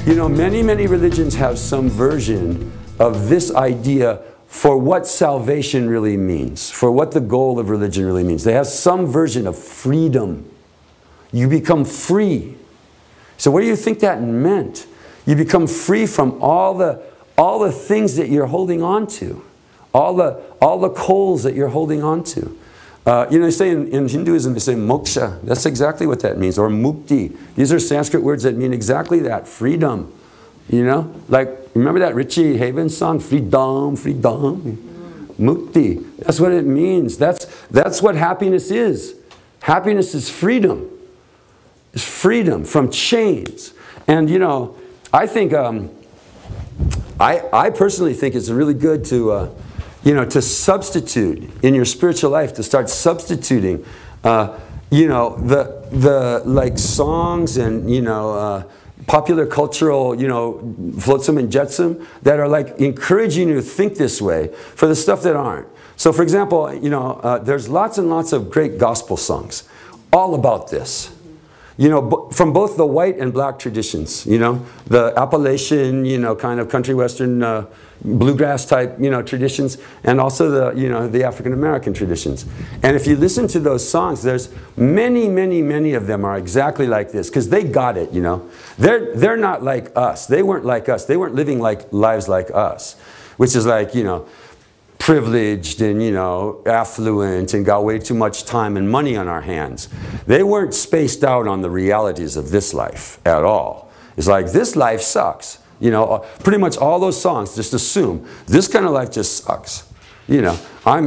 You know, many religions have some version of this idea for what salvation really means, for what the goal of religion really means. They have some version of freedom. You become free. So what do you think that meant? You become free from all the things that you're holding on to, all the coals that you're holding on to. You know, they say in Hinduism, they say moksha. That's exactly what that means. Or mukti. These are Sanskrit words that mean exactly that. Freedom. You know? Like, remember that Richie Havens song? Freedom, freedom. Mukti. That's what it means. That's what happiness is. Happiness is freedom. It's freedom from chains. And, you know, I think, I personally think it's really good to, you know, to substitute in your spiritual life, to start substituting, you know, the like songs and, you know, popular cultural, you know, flotsam and jetsam that are like encouraging you to think this way for the stuff that aren't. So for example, you know, there's lots and lots of great gospel songs all about this. You know, from both the white and black traditions, you know, the Appalachian, you know, kind of country western bluegrass type, you know, traditions, and also the, you know, the African American traditions. And if you listen to those songs, there's many of them are exactly like this, because they got it, you know. They're not like us. They weren't like us. They weren't living like lives like us, which is like, you know, privileged and, you know, affluent and got way too much time and money on our hands. They weren't spaced out on the realities of this life at all. It's like, this life sucks. You know, pretty much all those songs just assume this kind of life just sucks. You know,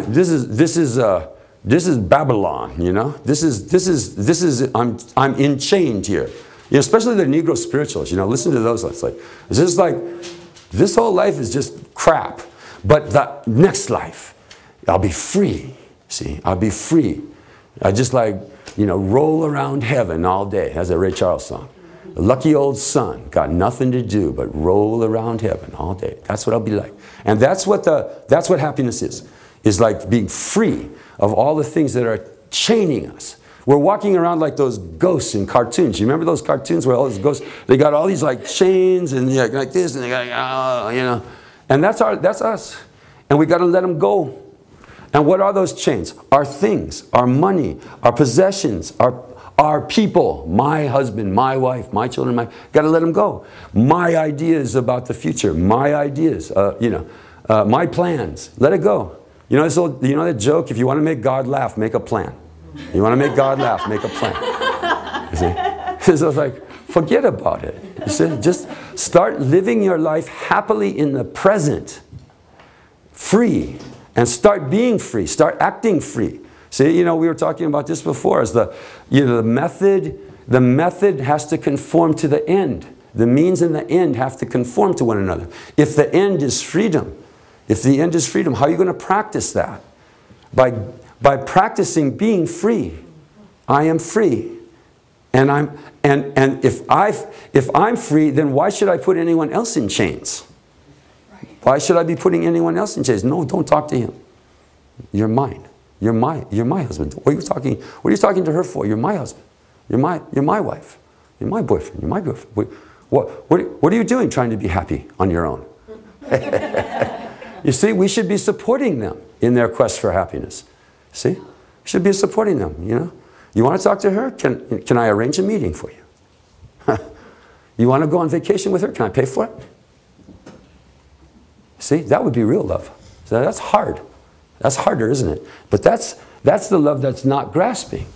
this is Babylon, you know. I'm enchained here. You know, especially the Negro spirituals, you know, listen to those. It's just like, this whole life is just crap. But the next life, I'll be free. See, I'll be free. I just like, you know, roll around heaven all day. That's a Ray Charles song. The lucky old son, got nothing to do but roll around heaven all day. That's what I'll be like. And that's what happiness is like being free of all the things that are chaining us. We're walking around like those ghosts in cartoons. You remember those cartoons where all those ghosts, they got all these like chains and like this and they got, you know. And that's us. And we got to let them go. And what are those chains? Our things, our money, our possessions, our people, my husband, my wife, my children, got to let them go. My ideas about the future, my ideas, you know, my plans, let it go. You know, you know that joke, if you want to make God laugh, make a plan. You want to make God laugh, make a plan. You see? So it's like, forget about it. You see? Just start living your life happily in the present, free, and start being free. Start acting free. See, you know, we were talking about this before. As the method has to conform to the end. The means and the end have to conform to one another. If the end is freedom, how are you going to practice that? By practicing being free. I am free. And if I'm free, then why should I put anyone else in chains? Right. Why should I be putting anyone else in chains? No, don't talk to him. You're mine. You're my husband. What are you talking to her for? You're my husband. You're my wife. You're my boyfriend. You're my girlfriend. What are you doing trying to be happy on your own? You see, we should be supporting them in their quest for happiness. See? We should be supporting them, you know. You want to talk to her? Can I arrange a meeting for you? You want to go on vacation with her? Can I pay for it? See, that would be real love. So that's hard. That's harder, isn't it? But that's the love that's not grasping.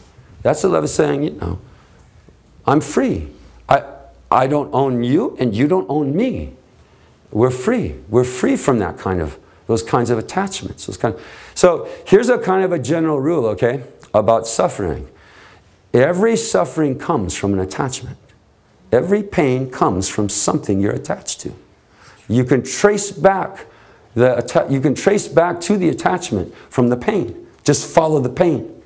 That's the love of saying, you know, I'm free. I don't own you and you don't own me. We're free. We're free from that those kinds of attachments. So here's a kind of a general rule, okay, about suffering. Every suffering comes from an attachment. Every pain comes from something you're attached to. You can trace back to the attachment from the pain. Just follow the pain.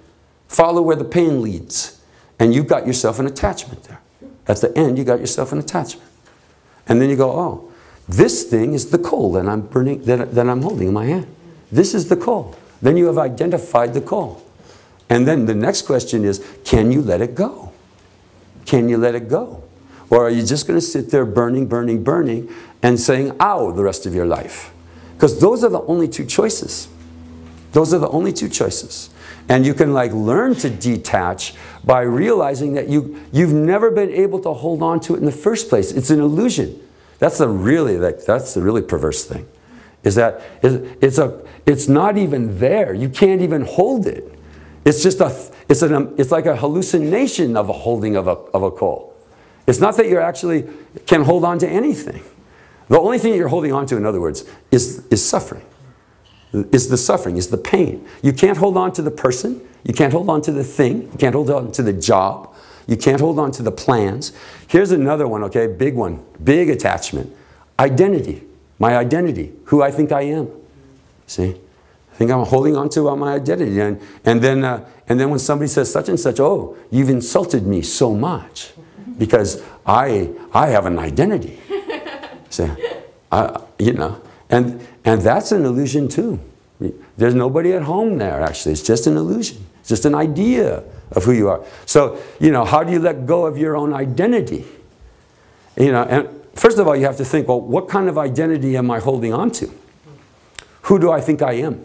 Follow where the pain leads. And you've got yourself an attachment there. At the end, you got yourself an attachment. And then you go, oh, this thing is the coal that I'm burning, that I'm holding in my hand. This is the coal. Then you have identified the coal. And then the next question is, can you let it go? Can you let it go? Or are you just going to sit there burning, burning, burning, and saying, ow, the rest of your life? Because those are the only two choices. Those are the only two choices. And you can like learn to detach by realizing that you've never been able to hold on to it in the first place. It's an illusion. That's the really perverse thing. Is that it's not even there. You can't even hold it. It's just it's like a hallucination of a holding of a coal. It's not that you actually can hold on to anything. The only thing you're holding on to, in other words, is suffering. Is the suffering, is the pain. You can't hold on to the person. You can't hold on to the thing. You can't hold on to the job. You can't hold on to the plans. Here's another one, okay, big one, big attachment. Identity, my identity, who I think I am. See, I think I'm holding on to my identity. And then when somebody says such and such, oh, you've insulted me so much because I have an identity. See, you know, and that's an illusion too. There's nobody at home there, actually. It's just an illusion. It's just an idea of who you are. So, you know, how do you let go of your own identity? You know, and first of all, you have to think, well, what kind of identity am I holding on to? Who do I think I am?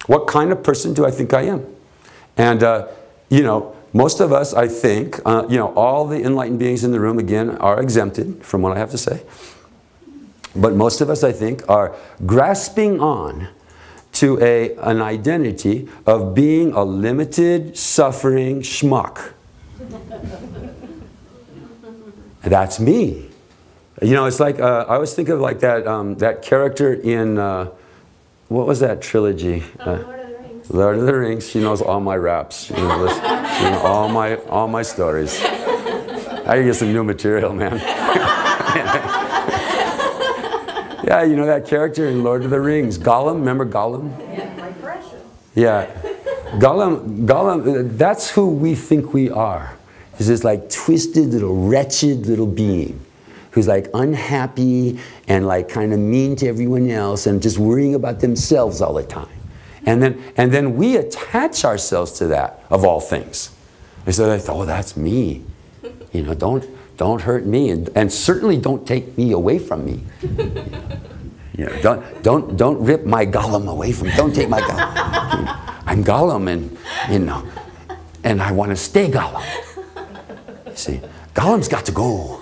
What kind of person do I think I am? And, you know, most of us, I think, you know, all the enlightened beings in the room, again, are exempted from what I have to say. But most of us, I think, are grasping on to an identity of being a limited, suffering schmuck. That's me. You know, it's like, I always think of like that character in, what was that trilogy? Lord of the Rings. Lord of the Rings. She knows all my raps. She knows all my stories. I can get some new material, man. Yeah, you know that character in Lord of the Rings, Gollum. Remember Gollum? Yeah, my precious. Yeah, Gollum. That's who we think we are. He's this like twisted little wretched little being who's like unhappy and like kind of mean to everyone else and just worrying about themselves all the time. And then we attach ourselves to that, of all things. And so they thought, oh, that's me. You know, don't hurt me, and certainly don't take me away from me. You know, don't rip my Gollum away from me. Don't take my Gollum. I'm Gollum, and you know, and I want to stay Gollum. You see, Gollum's got to go.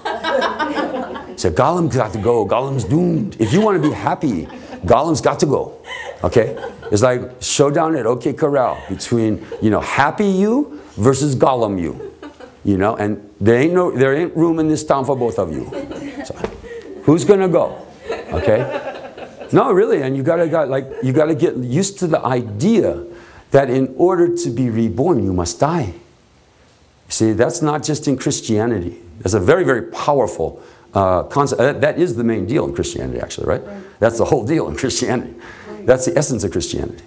So Gollum's got to go. Gollum's doomed. If you want to be happy, Gollum's got to go. Okay? It's like showdown at OK Corral between, you know, happy you versus Gollum you. You know, and there ain't room in this town for both of you. So, who's gonna go? Okay? No, really, and you gotta get used to the idea that in order to be reborn, you must die. See, that's not just in Christianity. That's a very, very powerful concept. That is the main deal in Christianity, actually, right? That's the whole deal in Christianity. That's the essence of Christianity.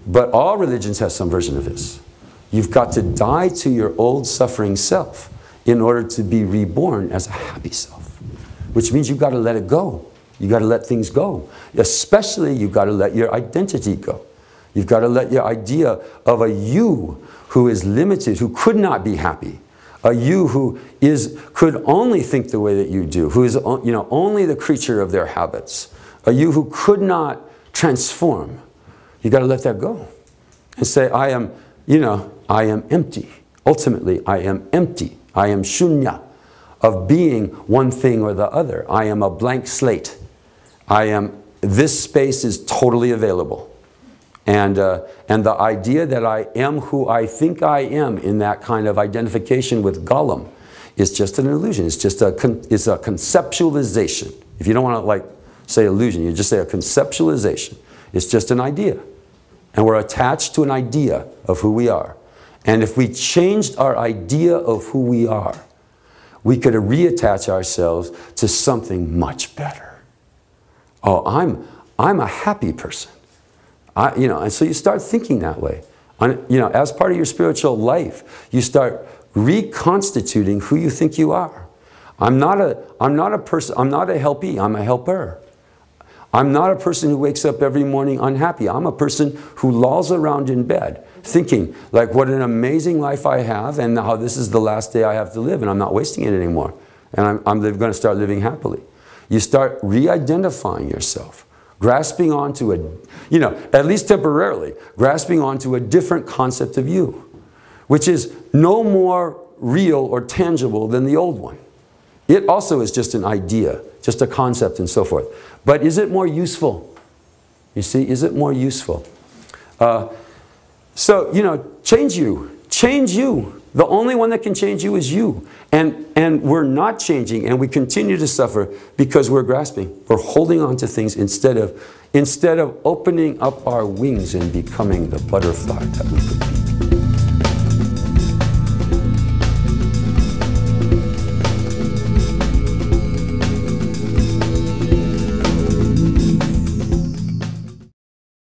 But all religions have some version of this. You've got to die to your old suffering self in order to be reborn as a happy self. Which means you've got to let it go. You've got to let things go. Especially you've got to let your identity go. You've got to let your idea of a you who is limited, who could not be happy. A you who could only think the way that you do, who is, you know, only the creature of their habits. A you who could not transform. You've got to let that go. And say, I am, you know, I am empty. Ultimately, I am empty. I am shunya, of being one thing or the other. I am a blank slate. This space is totally available. And the idea that I am who I think I am in that kind of identification with Gollum is just an illusion. It's just a conceptualization. If you don't want to like say illusion, you just say a conceptualization. It's just an idea. And we're attached to an idea of who we are. And if we changed our idea of who we are, we could reattach ourselves to something much better. Oh, I'm a happy person. You know, and so you start thinking that way. You know, as part of your spiritual life, you start reconstituting who you think you are. I'm not a person. I'm not a helpee. I'm a helper. I'm not a person who wakes up every morning unhappy. I'm a person who lolls around in bed thinking like what an amazing life I have and how this is the last day I have to live and I'm not wasting it anymore. and I'm going to start living happily. You start re-identifying yourself, grasping onto at least temporarily, grasping onto a different concept of you, which is no more real or tangible than the old one. It also is just an idea, just a concept and so forth. But is it more useful? You see, is it more useful? So, change you. Change you. The only one that can change you is you. And we're not changing, and we continue to suffer because we're grasping. We're holding on to things instead of opening up our wings and becoming the butterfly that we could be.